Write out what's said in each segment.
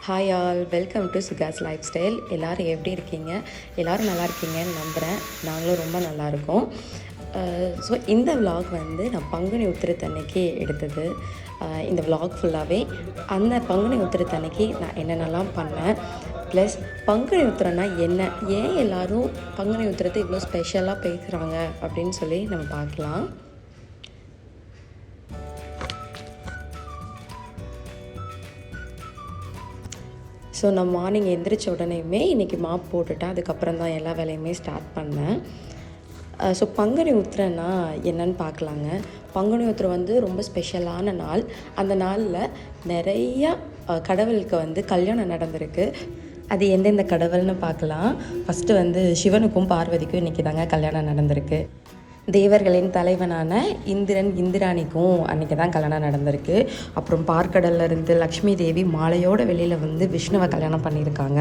Hi all, welcome to Sukash life style. எல்லோரும் எப்படி இருக்கீங்க? எல்லோரும் நல்லா இருக்கீங்கன்னு நம்புகிறேன். நாங்களும் ரொம்ப நல்லாயிருக்கோம். ஸோ இந்த விலாக் வந்து நான் பங்குனி உத்திரத்தன்னைக்கு எடுத்தது. இந்த விலாக் ஃபுல்லாகவே அந்த பங்குனி உத்திரத்தன்னைக்கு நான் என்னென்னலாம் பண்ணேன், ப்ளஸ் பங்குனி உத்திரம்னா என்ன, ஏன் எல்லோரும் பங்குனி உத்திரத்தை இவ்வளோ ஸ்பெஷலாக பேசுகிறாங்க அப்படின்னு சொல்லி நம்ம பார்க்கலாம். ஸோ நான் மார்னிங் எந்திரிச்ச உடனேயுமே இன்றைக்கி மாப் போட்டுட்டேன். அதுக்கப்புறம் தான் எல்லா வேலையுமே ஸ்டார்ட் பண்ணேன். ஸோ பங்குனி உத்திரன்னா என்னன்னு பார்க்கலாங்க. பங்குனி உத்திரம் வந்து ரொம்ப ஸ்பெஷலான நாள். அந்த நாளில் நிறையா கடவுளுக்கு வந்து கல்யாணம் நடந்திருக்கு. அது எந்தெந்த கடவுள்னு பார்க்கலாம். ஃபஸ்ட்டு வந்து சிவனுக்கும் பார்வதிக்கும் இன்றைக்கி தாங்க கல்யாணம் நடந்திருக்கு. தேவர்களின் தலைவனான இந்திரன் இந்திராணிக்கும் அன்றைக்கி தான் கல்யாணம் நடந்திருக்கு. அப்புறம் பார்க்கடல்லேருந்து லக்ஷ்மி தேவி மாலையோட வெளியில் வந்து விஷ்ணுவை கல்யாணம் பண்ணியிருக்காங்க.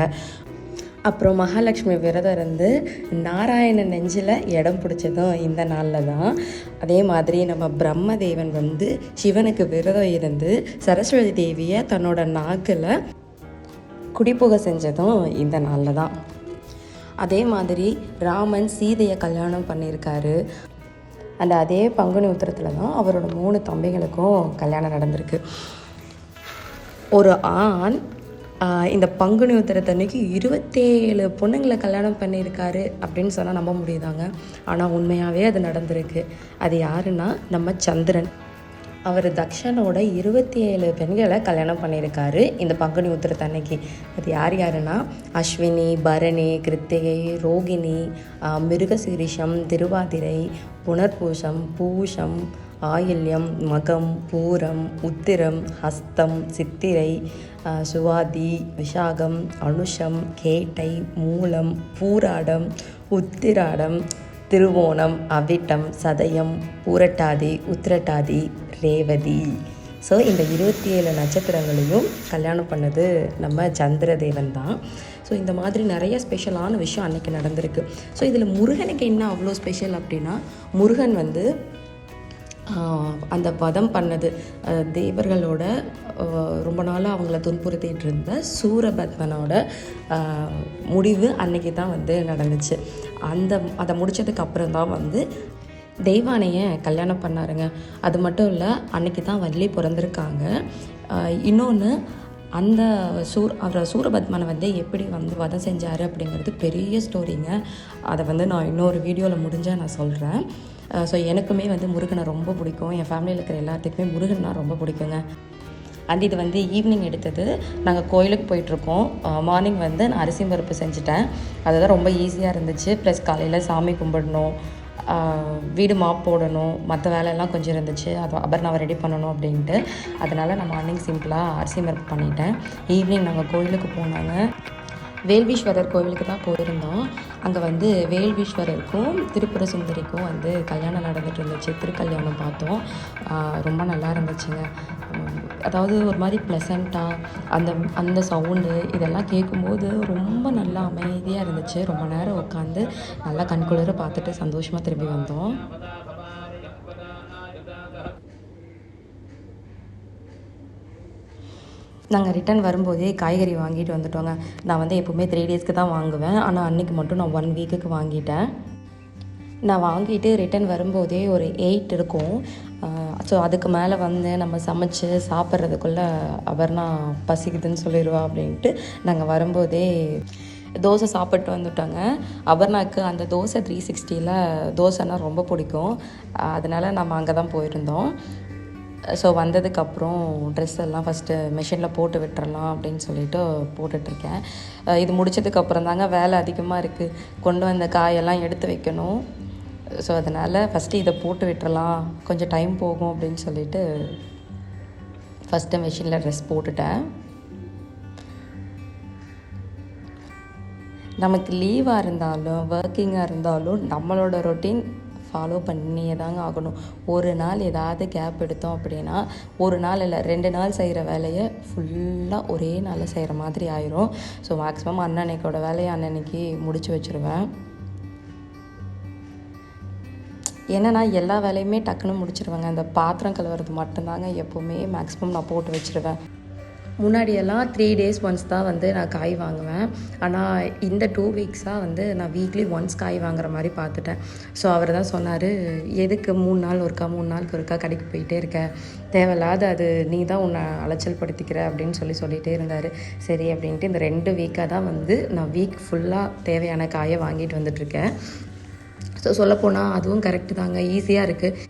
அப்புறம் மகாலட்சுமி விரதம் இருந்து நாராயணன் நெஞ்சில் இடம் பிடிச்சதும் இந்த நாளில் தான். அதே மாதிரி நம்ம பிரம்மதேவன் வந்து சிவனுக்கு விரதம் இருந்து சரஸ்வதி தேவியை தன்னோட நாக்கில் குடிப்புக செஞ்சதும் இந்த நாளில் தான். அதே மாதிரி ராமன் சீதையை கல்யாணம் பண்ணியிருக்காரு. அந்த அதே பங்குனி உத்திரத்தில் தான் அவரோட 3 தம்பிகளுக்கும் கல்யாணம் நடந்திருக்கு. ஒரு ஆண் இந்த பங்குனி உத்திரத்தன்னைக்கு 27 பொண்ணுங்களை கல்யாணம் பண்ணியிருக்காரு அப்படின்னு சொன்னால் நம்ப முடியுதாங்க. ஆனால் உண்மையாகவே அது நடந்திருக்கு. அது யாருன்னா நம்ம சந்திரன். அவர் தக்ஷனோட 27 பெண்களை கல்யாணம் பண்ணியிருக்காரு இந்த பங்குனி உத்திரத்தன்னைக்கு. அது யார் யாருன்னா அஸ்வினி, பரணி, கிருத்திகை, ரோகிணி, மிருகசீரிஷம், திருவாதிரை, புனர்பூசம், பூஷம், ஆயில்யம், மகம், பூரம், உத்திரம், ஹஸ்தம், சித்திரை, சுவாதி, விஷாகம், அனுஷம், கேட்டை, மூலம், பூராடம், உத்திராடம், திருவோணம், அவிட்டம், சதயம், பூரட்டாதி, உத்திரட்டாதி, ரேவதி. ஸோ இந்த 27 நட்சத்திரங்களையும் கல்யாணம் பண்ணது நம்ம சந்திரதேவன் தான். ஸோ இந்த மாதிரி நிறைய ஸ்பெஷலான விஷயம் அன்றைக்கி நடந்திருக்கு. ஸோ இதில் முருகனுக்கு என்ன அவ்வளோ ஸ்பெஷல் அப்படின்னா, முருகன் வந்து அந்த வதம் பண்ணது தேவர்களோட ரொம்ப நாளாக அவங்கள துன்புறுத்திட்டு இருந்த சூரபத்மனோட முடிவு அன்னைக்கு தான் வந்து நடந்துச்சு. அதை முடித்ததுக்கு அப்புறம் தான் வந்து தெய்வானையை கல்யாணம் பண்ணாருங்க. அது மட்டும் இல்லை, அன்னைக்கு தான் வள்ளி பிறந்திருக்காங்க. இன்னொன்று, அந்த சூரபத்மனை வந்து எப்படி வந்து வதம் செஞ்சார் அப்படிங்கிறது பெரிய ஸ்டோரிங்க. அதை வந்து நான் இன்னொரு வீடியோவில் முடிஞ்சால் நான் சொல்கிறேன். ஸோ எனக்குமே வந்து முருகனை ரொம்ப பிடிக்கும். என் ஃபேமிலியில் இருக்கிற எல்லாத்துக்குமே முருகன்னா ரொம்ப பிடிக்குங்க. அண்ட் இது வந்து ஈவினிங் எடுத்தது. நாங்கள் கோயிலுக்கு போயிட்டுருக்கோம். மார்னிங் வந்து நான் அரிசி பருப்பு செஞ்சுட்டேன். அதுதான் ரொம்ப ஈஸியாக இருந்துச்சு. ப்ளஸ் காலையில் சாமி கும்பிடணும், வீடு மாப் போடணும், மற்ற வேலையெல்லாம் கொஞ்சம் இருந்துச்சு. அது அபர்ணாவை ரெடி பண்ணணும் அப்படின்ட்டு. அதனால் நான் மார்னிங் சிம்பிளாக அரிசி பருப்பு பண்ணிட்டேன். ஈவினிங் நாங்கள் கோயிலுக்கு போனாங்க. வேல்வீஸ்வரர் கோவிலுக்கு தான் போயிருந்தோம். அங்கே வந்து வேல்வீஸ்வரருக்கும் திரிபுர சுந்தரிக்கும் வந்து கல்யாணம் நடந்துகிட்டு இருந்துச்சு. திருக்கல்யாணம் பார்த்தோம். ரொம்ப நல்லா இருந்துச்சுங்க. அதாவது ஒரு மாதிரி ப்ளசண்ட்டாக அந்த சவுண்டு இதெல்லாம் கேட்கும்போது ரொம்ப நல்லா அமைதியாக இருந்துச்சு. ரொம்ப நேரம் உட்காந்து நல்லா கண்குளிர பார்த்துட்டு சந்தோஷமாக திரும்பி வந்தோம். நாங்கள் ரிட்டன் வரும்போதே காய்கறி வாங்கிட்டு வந்துட்டோங்க. நான் வந்து எப்போவுமே 3 டேஸ்க்கு தான் வாங்குவேன். ஆனால் அன்றைக்கி மட்டும் நான் 1 வீக்குக்கு வாங்கிட்டேன். நான் வாங்கிட்டு ரிட்டன் வரும்போதே ஒரு 8 இருக்கும். ஸோ அதுக்கு மேலே வந்து நம்ம சமைச்சு சாப்பிட்றதுக்குள்ளே அபர்ணா பசிக்குதுன்னு சொல்லிடுவா அப்படின்ட்டு நாங்கள் வரும்போதே தோசை சாப்பிட்டு வந்துட்டோங்க. அபர்ணாவுக்கு அந்த தோசை 360ல் தோசைன்னா ரொம்ப பிடிக்கும். அதனால் நம்ம அங்கே தான் போயிருந்தோம். ஸோ வந்ததுக்கப்புறம் ட்ரெஸ் எல்லாம் ஃபஸ்ட்டு மிஷினில் போட்டு விட்டுறலாம் அப்படின்னு சொல்லிட்டு போட்டுட்ருக்கேன். இது முடித்ததுக்கப்புறம் தாங்க வேலை அதிகமாக இருக்குது. கொண்டு வந்த காயெல்லாம் எடுத்து வைக்கணும். ஸோ அதனால் ஃபஸ்ட்டு இதை போட்டு விட்டுறலாம், கொஞ்சம் டைம் போகும் அப்படின்னு சொல்லிட்டு ஃபஸ்ட்டு மிஷினில் ட்ரெஸ் போட்டுட்டேன். நமக்கு லீவாக இருந்தாலும் ஒர்க்கிங்காக இருந்தாலும் நம்மளோட ரொட்டீன் ஃபாலோ பண்ணியே தாங்க ஆகணும். ஒரு நாள் ஏதாவது கேப் எடுத்தோம் அப்படின்னா, ஒரு நாள் இல்லை 2 நாள் செய்கிற வேலையை ஃபுல்லாக ஒரே நாளில் செய்கிற மாதிரி ஆயிரும். ஸோ மேக்ஸிமம் அன்னன்னைக்கோட வேலையை அன்னன்னைக்கு முடித்து வச்சுருவேன். ஏன்னா எல்லா வேலையுமே டக்குன்னு முடிச்சிடுவேங்க. அந்த பாத்திரம் கழுவுறது மட்டும்தாங்க எப்போவுமே மேக்ஸிமம் நான் போட்டு வச்சுருவேன். முன்னாடியெல்லாம் 3 days ஒன்ஸ் தான் வந்து நான் காய் வாங்குவேன். ஆனால் இந்த 2 வீக்ஸாக வந்து நான் வீக்லி ஒன்ஸ் காய் வாங்குற மாதிரி பார்த்துட்டேன். ஸோ அவர் தான் சொன்னார், எதுக்கு 3 நாள் ஒருக்கா 3 நாளுக்கு ஒருக்கா கடைக்கு போயிட்டே இருக்க, தேவையில்லாத அது நீ தான் உன்னை அலைச்சல் படுத்திக்கிற அப்படின்னு சொல்லிகிட்டே இருந்தார். சரி அப்படின்ட்டு இந்த 2 வீக்காக தான் வந்து நான் வீக் ஃபுல்லாக தேவையான காயை வாங்கிட்டு வந்துட்டுருக்கேன். ஸோ சொல்லப்போனால் அதுவும் கரெக்டு தாங்க, ஈஸியாக இருக்குது.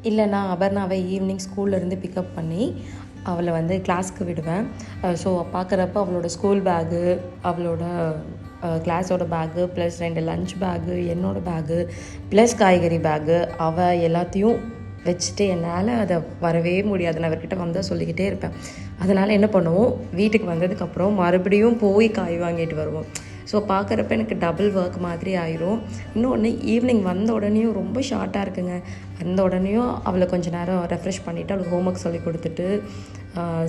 இல்லைனா அபர்ணாவை ஈவினிங் ஸ்கூல்லேருந்து பிக்கப் பண்ணி அவளை வந்து கிளாஸ்க்கு விடுவேன். ஸோ பார்க்குறப்ப அவளோட ஸ்கூல் பேகு, அவளோட கிளாஸோட பேகு, ப்ளஸ் 2 லஞ்ச் பேகு, என்னோடய பேகு, ப்ளஸ் காய்கறி பேகு, அவள் எல்லாத்தையும் வச்சுட்டு என்னால் அதை வரவே முடியாது. நான் அவர்கிட்ட வந்தால் சொல்லிக்கிட்டே இருப்பேன். அதனால் என்ன பண்ணுவோம், வீட்டுக்கு வந்ததுக்கப்புறம் மறுபடியும் போய் காய் வாங்கிட்டு வருவோம். ஸோ பார்க்குறப்ப எனக்கு டபுள் ஒர்க் மாதிரி ஆயிரும். இன்னொன்று, ஈவினிங் வந்த உடனேயும் ரொம்ப ஷார்ட்டாக இருக்குங்க. வந்த உடனேயும் அவளை கொஞ்சம் நேரம் ரெஃப்ரெஷ் பண்ணிவிட்டு அவளுக்கு ஹோம்ஒர்க் சொல்லி கொடுத்துட்டு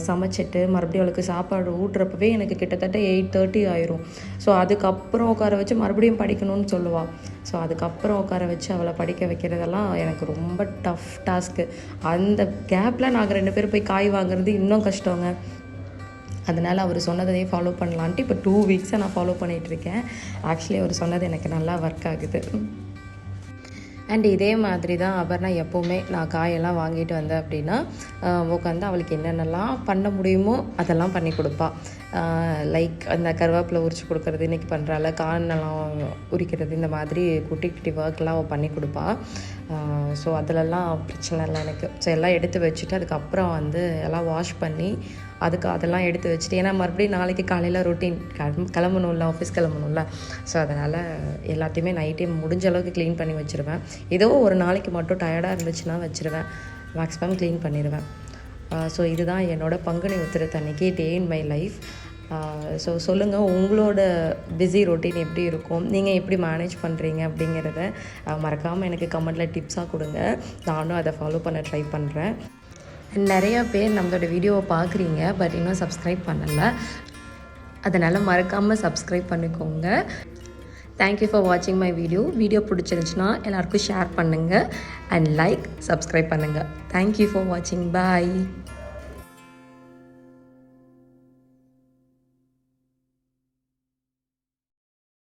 சமைச்சிட்டு மறுபடியும் அவளுக்கு சாப்பாடு ஊட்டுறப்பவே எனக்கு கிட்டத்தட்ட 8:30 ஆயிரும். ஸோ அதுக்கப்புறம் உட்கார வச்சு மறுபடியும் படிக்கணும்னு சொல்லுவாள். ஸோ அதுக்கப்புறம் உட்கார வச்சு அவளை படிக்க வைக்கிறதெல்லாம் எனக்கு ரொம்ப டஃப் டாஸ்க்கு. அந்த கேப்பில் நாங்கள் 2 பேரும் போய் காய் வாங்குறது இன்னும் கஷ்டங்க. அதனால் அவர் சொன்னதையே ஃபாலோ பண்ணலான்ட்டு இப்போ 2 வீக்ஸாக நான் ஃபாலோ பண்ணிகிட்ருக்கேன். ஆக்சுவலி அவர் சொன்னது எனக்கு நல்லா ஒர்க் ஆகுது. அண்ட் இதே மாதிரி தான் அபர்ணா எப்போவுமே நான் காயெல்லாம் வாங்கிட்டு வந்தேன் அப்படின்னா உட்காந்து அவளுக்கு என்னென்னலாம் பண்ண முடியுமோ அதெல்லாம் பண்ணி கொடுப்பா. லைக் அந்த கருவேப்பிலை உரிச்சு கொடுக்குறது, இன்றைக்கி பண்ணுறாள் கானெல்லாம் உரிக்கிறது, இந்த மாதிரி குட்டி குட்டி ஒர்க்லாம் அவள் பண்ணி கொடுப்பா. ஸோ அதிலெல்லாம் பிரச்சனை இல்லை எனக்கு. ஸோ எல்லாம் எடுத்து வச்சுட்டு அதுக்கப்புறம் வந்து எல்லாம் வாஷ் பண்ணி அதெல்லாம் எடுத்து வச்சுட்டு, ஏன்னா மறுபடியும் நாளைக்கு காலையில் ரொட்டீன் கிளம்பணும்ல, ஆஃபீஸ் கிளம்பணும்ல. ஸோ அதனால் எல்லாத்தையுமே நைட்டே முடிஞ்ச அளவுக்கு க்ளீன் பண்ணி வச்சுருவேன். ஏதோ ஒரு நாளைக்கு மட்டும் டயர்டாக இருந்துச்சுன்னா வச்சுருவேன், மேக்ஸிமம் க்ளீன் பண்ணிடுவேன். ஸோ இதுதான் என்னோடய பங்குனி உத்திரத்தன்னைக்கு டே இன் மை லைஃப். ஸோ சொல்லுங்கள், உங்களோட பிஸி ரொட்டீன் எப்படி இருக்கும், நீங்கள் எப்படி மேனேஜ் பண்ணுறீங்க அப்படிங்கிறத மறக்காமல் எனக்கு கமெண்ட்டில் டிப்ஸாக கொடுங்க. நானும் அதை ஃபாலோ பண்ண ட்ரை பண்ணுறேன். நிறையா பேர் நம்மளோட வீடியோவை பார்க்குறீங்க, பட் இன்னும் சப்ஸ்கிரைப் பண்ணலை. அதனால் மறக்காமல் சப்ஸ்கிரைப் பண்ணிக்கோங்க. தேங்க்யூ ஃபார் வாட்சிங் மை வீடியோ பிடிச்சிருந்துச்சுன்னா எல்லாருக்கும் ஷேர் பண்ணுங்கள் அண்ட் லைக், சப்ஸ்கிரைப் பண்ணுங்கள். தேங்க்யூ ஃபார் வாட்சிங். பாய்.